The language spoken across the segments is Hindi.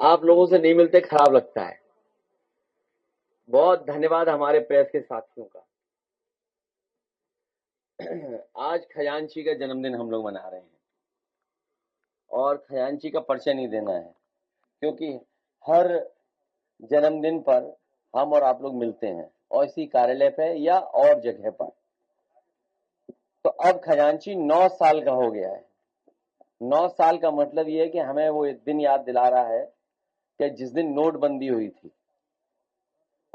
आप लोगों से नहीं मिलते खराब लगता है। बहुत धन्यवाद हमारे प्रेस के साथियों का। आज खजांची का जन्मदिन हम लोग मना रहे हैं और खजांची का परिचय नहीं देना है, क्योंकि हर जन्मदिन पर हम और आप लोग मिलते हैं और इसी कार्यालय पे या और जगह पर। तो अब खजांची 9 साल का हो गया है। 9 साल का मतलब ये है कि हमें वो एक दिन याद दिला रहा है कि जिस दिन नोटबंदी हुई थी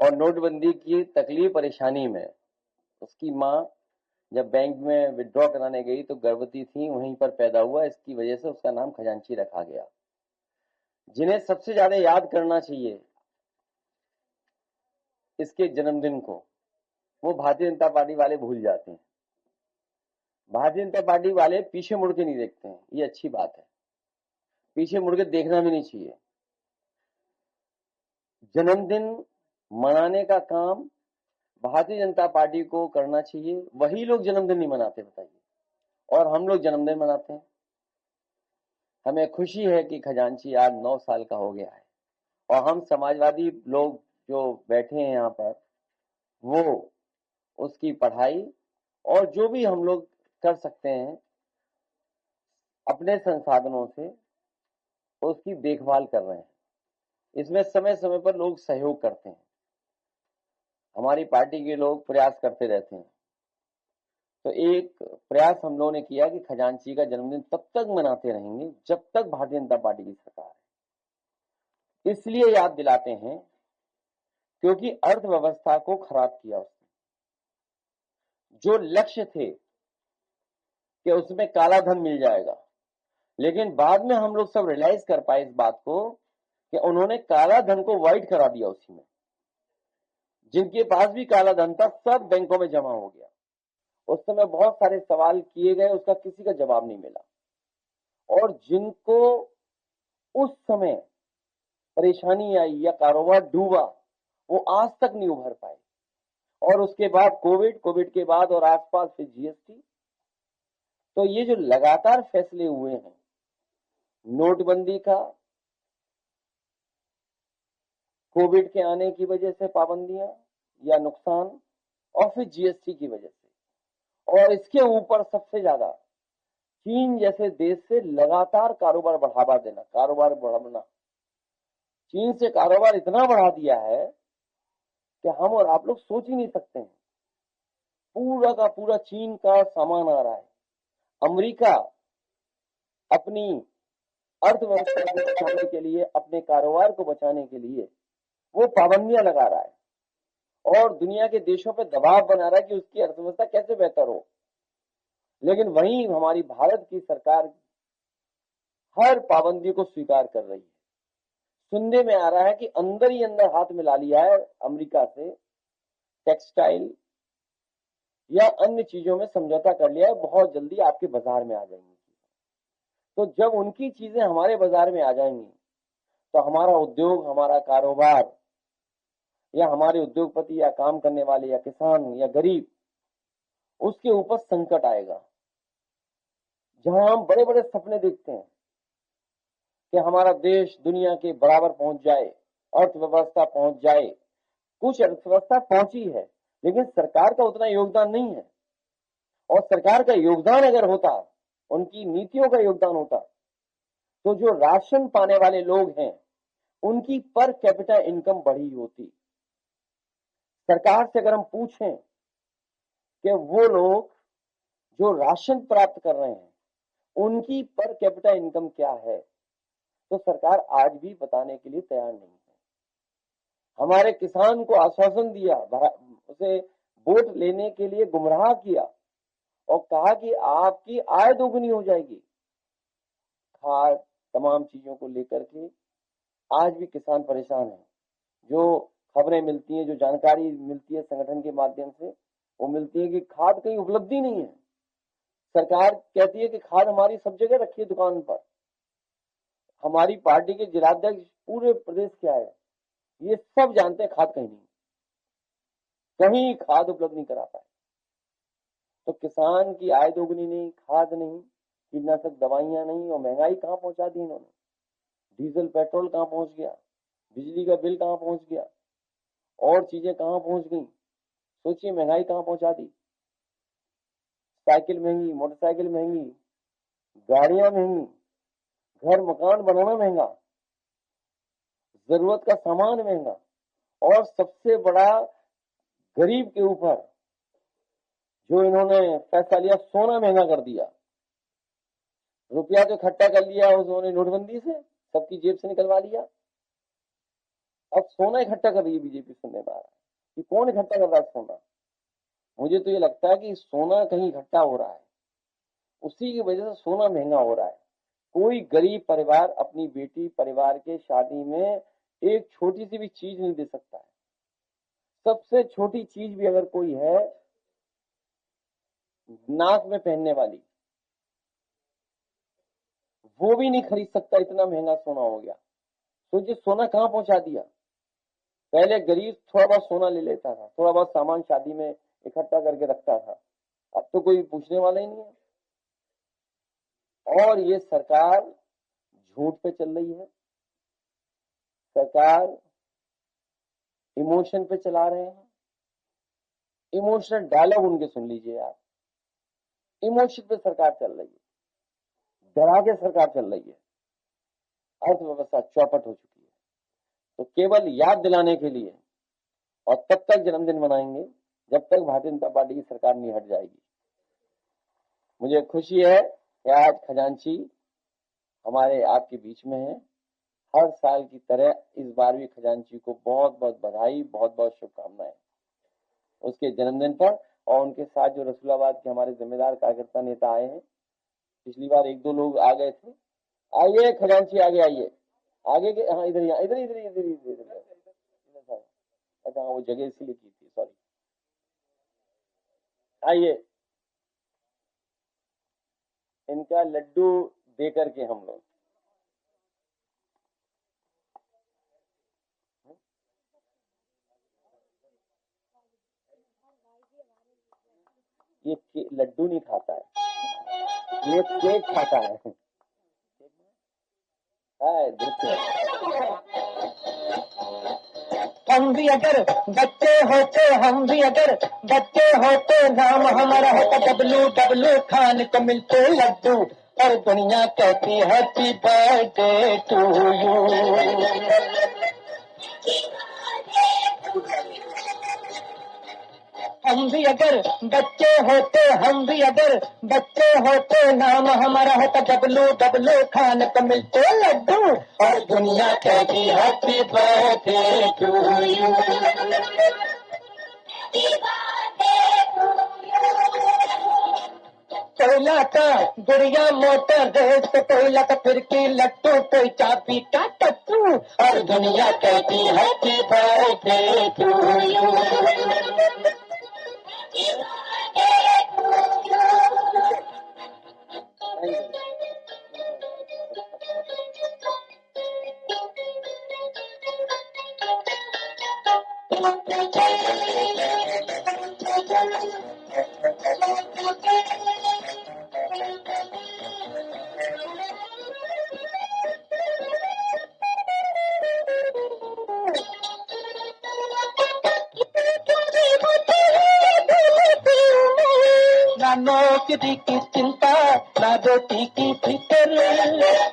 और नोटबंदी की तकलीफ परेशानी में उसकी माँ जब बैंक में विड्रॉ कराने गई तो गर्भवती थी, वहीं पर पैदा हुआ। इसकी वजह से उसका नाम खजांची रखा गया। जिन्हें सबसे ज्यादा याद करना चाहिए इसके जन्मदिन को, वो भारतीय जनता पार्टी वाले भूल जाते हैं। भारतीय जनता पार्टी वाले पीछे मुड़ के नहीं देखते हैं, ये अच्छी बात है। पीछे मुड़ के देखना भी नहीं चाहिए। जन्मदिन मनाने का काम भारतीय जनता पार्टी को करना चाहिए। वही लोग जन्मदिन नहीं मनाते, बताइए, और हम लोग जन्मदिन मनाते हैं। हमें खुशी है कि खजांची आज 9 साल का हो गया है और हम समाजवादी लोग जो बैठे हैं यहाँ पर, वो उसकी पढ़ाई और जो भी हम लोग कर सकते हैं अपने संसाधनों से उसकी देखभाल कर रहे हैं। इसमें समय समय पर लोग सहयोग करते हैं, हमारी पार्टी के लोग प्रयास करते रहते हैं। तो एक प्रयास हम लोगों ने किया कि खजांची का जन्मदिन तब तक मनाते रहेंगे जब तक भारतीय जनता पार्टी की सरकार है। इसलिए याद दिलाते हैं क्योंकि अर्थव्यवस्था को खराब किया उसने। जो लक्ष्य थे कि उसमें काला धन मिल जाएगा, लेकिन बाद में हम लोग सब रियलाइज कर पाए इस बात को कि उन्होंने काला धन को वाइट करा दिया। उसी में जिनके पास भी काला धन था सब बैंकों में जमा हो गया। उस समय बहुत सारे सवाल किए गए, उसका किसी का जवाब नहीं मिला। और जिनको उस समय परेशानी आई या कारोबार डूबा, वो आज तक नहीं उभर पाए। और उसके बाद कोविड के बाद और आसपास से जीएसटी। तो ये जो लगातार फैसले हुए हैं, नोटबंदी का, कोविड के आने की वजह से पाबंदियां या नुकसान, और फिर जीएसटी की वजह से, और इसके ऊपर सबसे ज्यादा चीन जैसे देश से लगातार कारोबार बढ़ावा देना, कारोबार बढ़ाना। चीन से कारोबार इतना बढ़ा दिया है कि हम और आप लोग सोच ही नहीं सकते हैं। पूरा का पूरा चीन का सामान आ रहा है। अमेरिका अपनी अर्थव्यवस्था को बचाने के लिए, अपने कारोबार को बचाने के लिए वो पाबंदियां लगा रहा है और दुनिया के देशों पर दबाव बना रहा है कि उसकी अर्थव्यवस्था कैसे बेहतर हो। लेकिन वहीं हमारी भारत की सरकार हर पाबंदी को स्वीकार कर रही है। सुनने में आ रहा है कि अंदर ही अंदर हाथ मिला लिया है अमेरिका से, टेक्सटाइल या अन्य चीजों में समझौता कर लिया है, बहुत जल्दी आपके बाजार में आ जाएंगी। तो जब उनकी चीजें हमारे बाजार में आ जाएंगी तो हमारा उद्योग, हमारा कारोबार, या हमारे उद्योगपति या काम करने वाले या किसान या गरीब, उसके ऊपर संकट आएगा। जहां हम बड़े बड़े सपने देखते हैं कि हमारा देश दुनिया के बराबर पहुंच जाए, अर्थव्यवस्था पहुंच जाए। कुछ अर्थव्यवस्था पहुंची है, लेकिन सरकार का उतना योगदान नहीं है। और सरकार का योगदान अगर होता, उनकी नीतियों का योगदान होता, तो जो राशन पाने वाले लोग हैं उनकी पर कैपिटा इनकम बढ़ी होती। सरकार से अगर हम पूछें कि वो लोग जो राशन प्राप्त कर रहे हैं उनकी पर कैपिटा इनकम क्या है, तो सरकार आज भी बताने के लिए तैयार नहीं है। हमारे किसान को आश्वासन दिया, उसे वोट लेने के लिए गुमराह किया और कहा कि आपकी आय दोगुनी हो जाएगी। खाद, तमाम चीजों को लेकर के आज भी किसान परेशान है। जो खबरें मिलती हैं, जो जानकारी मिलती है संगठन के माध्यम से, वो मिलती है कि खाद कहीं उपलब्धि नहीं है। सरकार कहती है कि खाद हमारी सब जगह रखी है दुकान पर। हमारी पार्टी के जिलाध्यक्ष पूरे प्रदेश के आए, ये सब जानते हैं खाद कहीं नहीं, कहीं खाद उपलब्ध नहीं करा पाए। तो किसान की आय दोगुनी नहीं, खाद नहीं, कीटनाशक दवाइयां नहीं, और महंगाई कहां पहुंचा दी इन्होंने। डीजल पेट्रोल कहाँ पहुंच गया, बिजली का बिल कहाँ पहुंच गया, और चीजें कहाँ पहुंच गई। सोचिए महंगाई कहाँ पहुंचा दी। साइकिल महंगी, मोटरसाइकिल महंगी, गाड़ियां महंगी, घर मकान बनाना महंगा, जरूरत का सामान महंगा, और सबसे बड़ा गरीब के ऊपर जो इन्होंने फैसला लिया, सोना महंगा कर दिया। रुपया तो इकट्ठा कर लिया उन्होंने नोटबंदी से, सबकी जेब से निकलवा लिया। अब सोना इकट्ठा कर रही है बीजेपी, सुनने में आ रहा है कि कौन इकट्ठा कर रहा है सोना। मुझे तो ये लगता है कि सोना कहीं इकट्ठा हो रहा है, उसी की वजह से सोना महंगा हो रहा है। कोई गरीब परिवार अपनी बेटी परिवार के शादी में एक छोटी सी भी चीज नहीं दे सकता है। सबसे छोटी चीज भी अगर कोई है, नाक में पहनने वाली, वो भी नहीं खरीद सकता, इतना महंगा सोना हो गया। तो ये सोना कहाँ पहुंचा दिया। पहले गरीब थोड़ा बहुत सोना ले लेता था, थोड़ा बहुत सामान शादी में इकट्ठा करके रखता था, अब तो कोई पूछने वाला ही नहीं है। और ये सरकार झूठ पे चल रही है, सरकार इमोशन पे चला रहे हैं। इमोशनल डायलॉग उनके सुन लीजिए आप, इमोशन पे सरकार चल रही है, डरा के सरकार चल रही है, अर्थव्यवस्था चौपट हो चुकी है। तो केवल याद दिलाने के लिए, और तब तक जन्मदिन मनाएंगे जब तक भारतीय जनता पार्टी की सरकार नहीं हट जाएगी। मुझे खुशी है कि आज खजांची हमारे आपके बीच में है। हर साल की तरह इस बार भी खजांची को बहुत बहुत बधाई, बहुत बहुत शुभकामनाएं उसके जन्मदिन पर। और उनके साथ जो रसूलाबाद के हमारे जिम्मेदार कार्यकर्ता नेता आए हैं, पिछली बार एक दो लोग आ गए थे। आइए खजांची, आगे आइए, आगे के, हाँ इधर इधर इधर इधर इधर। अच्छा वो जगह इसीलिए की थी, सॉरी। आइए, इनका लड्डू दे करके हम लोग ये लड्डू नहीं खाता है, ये केक खाता है। हम भी अगर बच्चे होते, हम भी अगर बच्चे होते, नाम हमारा होता डब्लू डब्लू खान को मिलते लड्डू, और दुनिया कहती हैप्पी बर्थडे टू यू। हम भी अगर बच्चे होते, हम भी अगर बच्चे होते, नाम हमारा होता डब्लू डब्लू खान को मिलते लड्डू, और दुनिया कहती हैप्पी बर्थडे टू यू। कोयला का गुड़िया मोटर रेस पे, कोयला का फिरकी लट्टू, कोई चाबी का टट्टू, और दुनिया कहती हैप्पी बर्थडे टू यू। ना नौकरी की चिंता, ना रोटी की फिक्र,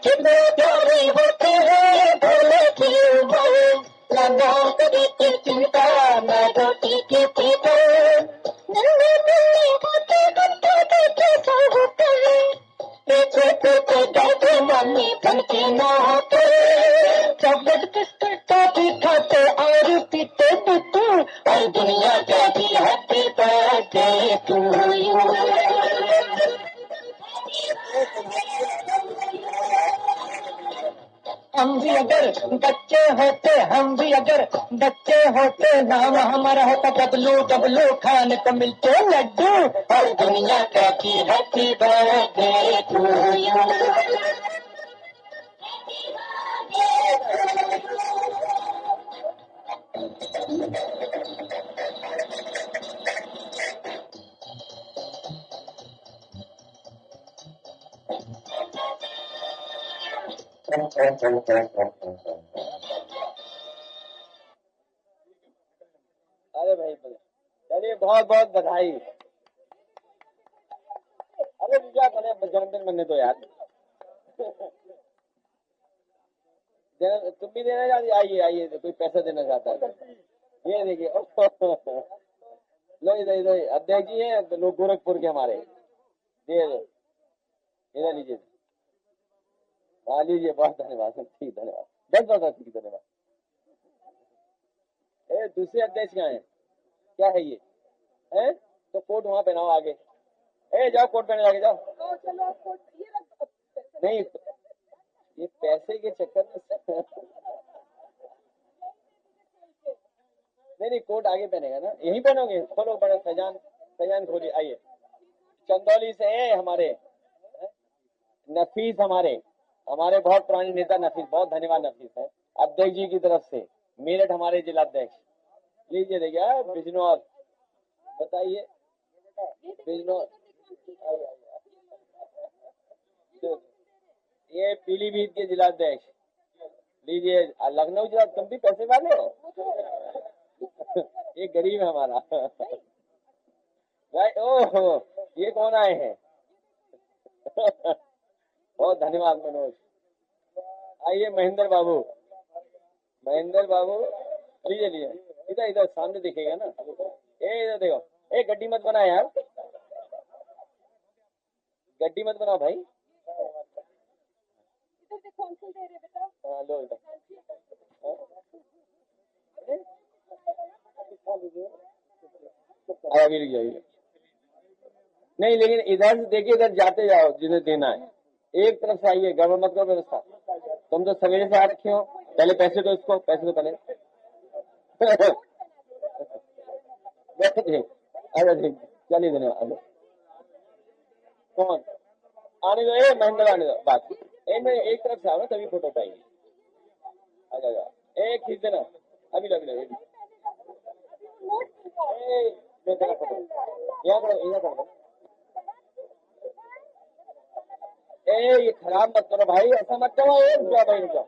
कितने प्यारे होते हैं भोले की उम्र। ना नौकरी की चिंता, ना रोटी की फिक्र, नन्हे नन्हे होते बच्चे देखे सो होते, पीछे पीछे कहते मम्मी बनती ना होते, चॉकलेट बिस्कुट टॉफी खाते और पीते बिट्टू, और दुनिया कहती हैप्पी बर्थडे टू यू। हम भी अगर बच्चे होते, हम भी अगर बच्चे होते, नाम हमारा होता डब्लू डब्लू खान को मिलते लड्डू, और दुनिया कहती हैप्पी बर्थडे टू यू। अरे भाई चलिए बहुत बहुत बधाई। अरे क्या करें, जन्मदिन बनने दो यार। तुम भी देना चाहती? आइए आइए, तो कोई पैसा देना चाहता है? ये देखिए। लो इधर इधर, अध्यक्ष जी हैं तो लोग गोरखपुर के हमारे, दे दो, इधर लीजिए। हाँ लीजिए, बहुत धन्यवाद, ठीक धन्यवाद, बहुत बहुत ठीक धन्यवाद। ए दूसरे अध्यक्ष कहाँ है? क्या है ये? है तो कोट वहां पहनाओ आगे। ए जाओ कोट पहने जाके जाओ। नहीं ये पैसे के चक्कर में नहीं नहीं, कोट आगे पहनेगा ना, यही पहनोगे? खोलो बड़ा फैजान, फैजान खोलिए। आइए, चंदौली से है हमारे नफीस, हमारे हमारे बहुत पुराने नेता नफीस, बहुत धन्यवाद नफीस है अध्यक्ष जी की तरफ से। मेरठ हमारे जिलाध्यक्ष, लीजिए देखिए बिजनौर, बताइए बिजनौर। ये पीलीभीत के जिलाध्यक्ष, लीजिए। लखनऊ जिला, तुम भी पैसे वाले हो? ये गरीब है हमारा भाई। ओह ये कौन आए हैं? बहुत धन्यवाद मनोज। आइए महेंद्र बाबू, महेंद्र बाबू लीजिए लीजिए, इधर इधर सामने दिखेगा ना। ए इधर देखो, ए गड्डी मत बना यार, गड्डी मत बनाओ भाई। हाँ लो इधर। अभी रुक जाइए। नहीं लेकिन इधर से देखिए, इधर जाते जाओ जिन्हें देना है, एक तरफ से आइए, गड़बड़ मत करो व्यवस्था। तुम तो सवेरे से आ रखे हो, पहले पैसे दो इसको, पैसे दो पहले। अरे ठीक, चलिए धन्यवाद। कौन आने दो? ए महेंद्र आने दो, बात ए मैं एक तरफ से आओ ना, तभी फोटो पाएंगे। आ जाओ, ए खींच देना, अभी लग रहे फोटो, यहाँ करो, यहाँ करो। ए ये खराब मत करो भाई, ऐसा मत करो। क्या भाई रुक जाओ,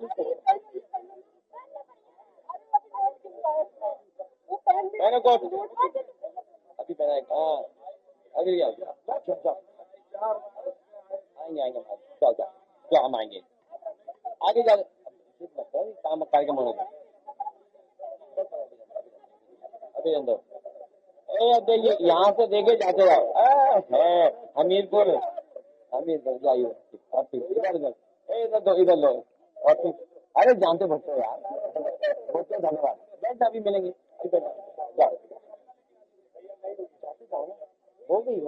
मैंने कोट अभी पहना है। हाँ अभी आएंगे आएंगे, जाओ जाओ जाओ, हम आएंगे, आगे जाओ, काम करके मोड़ो अभी अंदर। ए देखिए, यहाँ से देखे जाते जाओ। है हमीरपुर, हमीरपुर जाइए, इधर इधर, इधर दो, इधर लो। और फिर अरे जानते भट्टो यार, भट्टो धन्यवाद, बैठ अभी मिलेंगे, जाओ। हो गई